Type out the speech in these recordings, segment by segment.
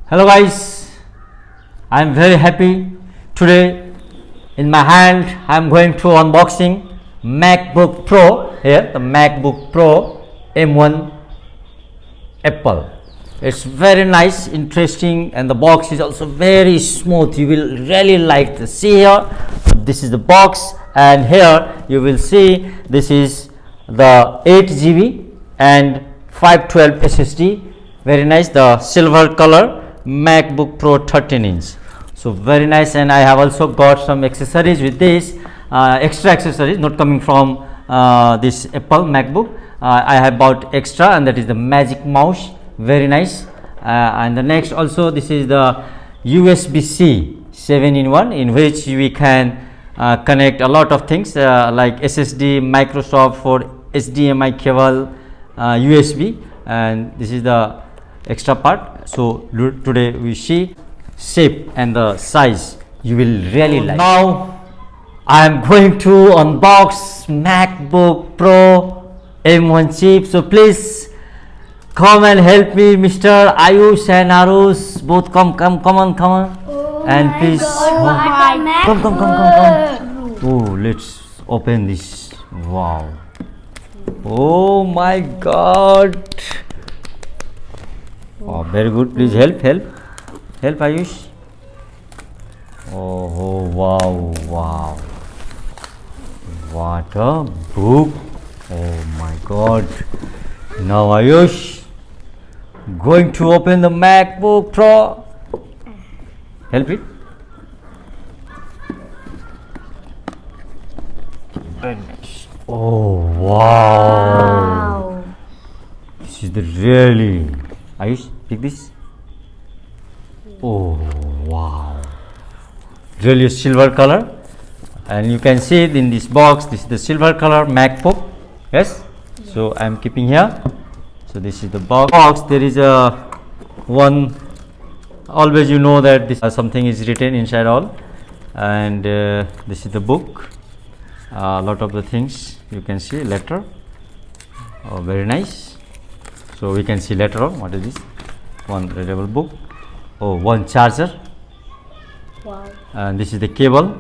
Hello guys, I am very happy today. In my hand I am going to unboxing MacBook Pro. Here the MacBook Pro M1 Apple. It's very nice, interesting, and the box is also very smooth. You will really like to see here. This is the box, and here you will see this is the 8 GB and 512 SSD. Very nice, the silver color MacBook Pro 13-inch. So very nice, and I have also got some accessories with this, extra accessories not coming from this Apple MacBook. I have bought extra, and that is the magic mouse. Very nice. And the next also, this is the USB-C 7-in-1, in which we can connect a lot of things like SSD, Microsoft for HDMI cable, USB, and this is the extra part. So today we see shape and the size. You will really like. Now I am going to unbox MacBook Pro M1 chip. So please come and help me, Mr. Ayush and Arush. Both come on. Oh, and please come. Oh, let's open this. Wow. Oh my God. Oh, very good. Please help Ayush. Oh, wow. What a book. Oh my God. Now Ayush going to open the MacBook Pro. Help it. Very nice. Oh wow. This is the really. Ayush, pick this. Oh wow. Really a silver color, and you can see it in this box. This is the silver color MacBook. Yes. So I am keeping here. So this is the box. There is a one. Always you know that this something is written inside all, and this is the book. A lot of the things you can see letter. Oh, very nice. So we can see later on what is this. One readable book. Oh, one charger. Wow. And this is the cable,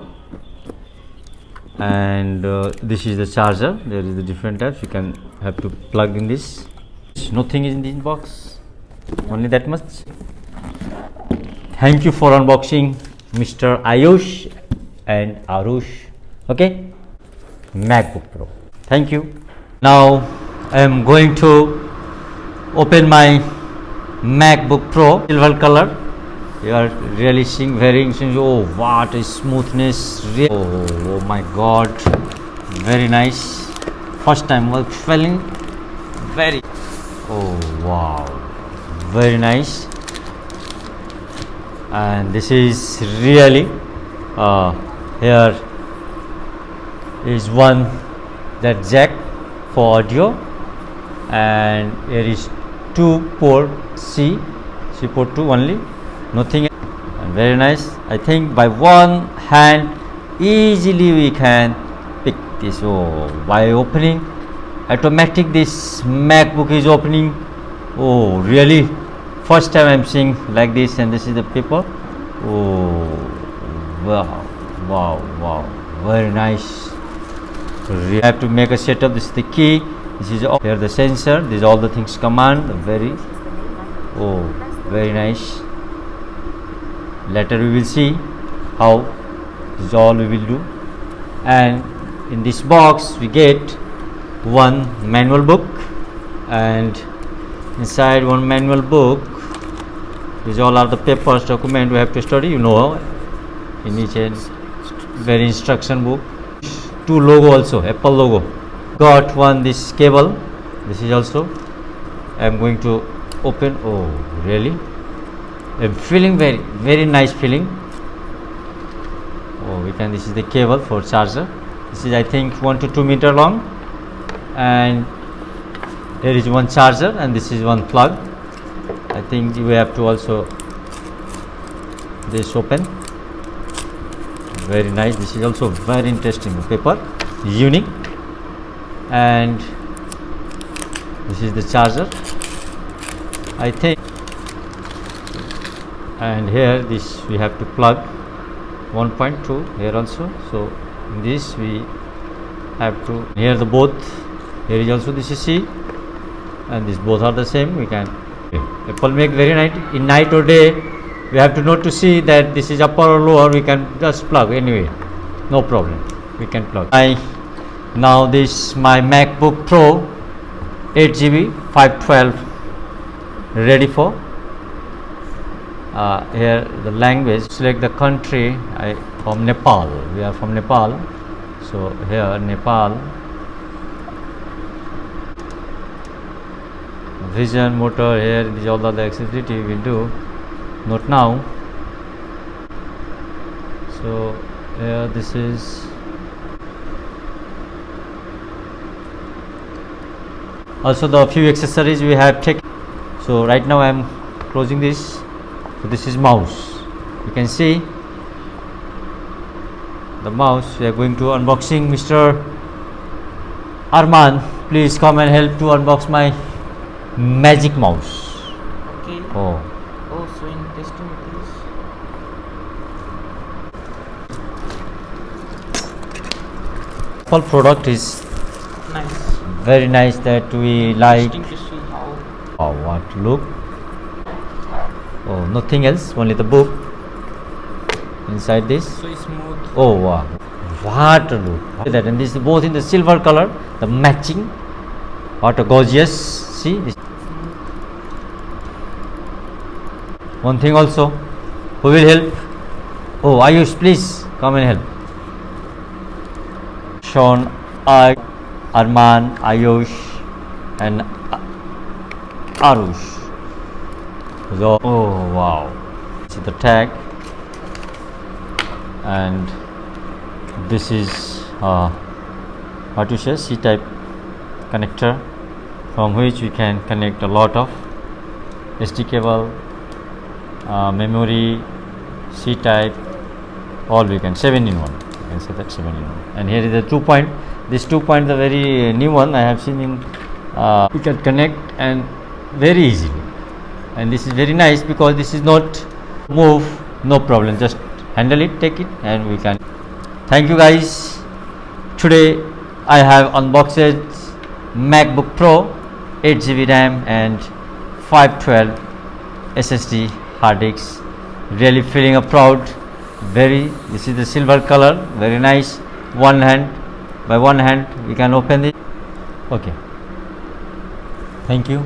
and this is the charger. There is the different types. You can have to plug in this. Nothing is in this box, only that much. Thank you for unboxing, Mr. Ayush and Arush. Okay, MacBook Pro. Thank you. Now I am going to open my MacBook Pro silver color. You are really seeing very interesting. Oh, what a smoothness. Oh my God, very nice. First time work feeling very. Oh wow, very nice. And this is really here is one that jack for audio, and here is 2 port C port 2 only, nothing. And very nice. I think by one hand easily we can pick this. Oh, by opening automatic this MacBook is opening. Oh really, first time I am seeing like this. And this is the paper. Oh wow, very nice. We have to make a setup. This is the key. This is here the sensor. These all the things command. Very nice. Later we will see how this all we will do. And in this box we get one manual book, and inside one manual book these all are the papers, document we have to study. You know, in each end very instruction book. 2 logo also, Apple logo. Got one this cable. This is also I am going to open. Oh really, I'm feeling very nice feeling. Oh, we can. This is the cable for charger. This is I think 1 to 2 meter long, and there is one charger, and this is one plug. I think we have to also this open. Very nice. This is also very interesting paper, unique. And this is the charger. I think and here this we have to plug 1.2 here also. So in this we have to, here the both, here is also this is C and this both are the same. We can, Apple make very nice in night or day. We have to note to see that this is upper or lower. We can just plug anyway, no problem, we can plug. Now this my MacBook Pro 8GB 512 ready for here the language, select the country. From Nepal, we are from Nepal, so here Nepal, vision, motor, here is all the accessibility we will do, not now. So here this is also the few accessories we have taken. So right now I am closing this. So this is mouse, you can see the mouse. We are going to unboxing. Mr. Arman, please come and help to unbox my magic mouse. Okay. Oh, Also interesting this. Apple product is Nice. very nice that we like. Interesting to see how. Oh, what look. Oh, nothing else, only the book inside this. So smooth. Oh wow, what a look. That, and this is both in the silver color, the matching. What a gorgeous. See this. One thing also, who will help? Oh, Ayush, please come and help. Sean, Arman, Ayush and Arush. So, oh wow, see the tag, and this is what you say, C-type connector, from which we can connect a lot of SD cable, memory, C-type, all we can, 7-in-1, you can say that 7-in-1. And here is the 2 point, this 2 point, the very new one I have seen in, we can connect and very easily. And this is very nice because this is not move, no problem, just handle it, take it, and we can. Thank you guys. Today I have unboxed MacBook Pro 8GB RAM and 512 SSD hard disk. Really feeling a proud. Very, this is the silver color, very nice. One hand, by one hand we can open it. Okay, thank you.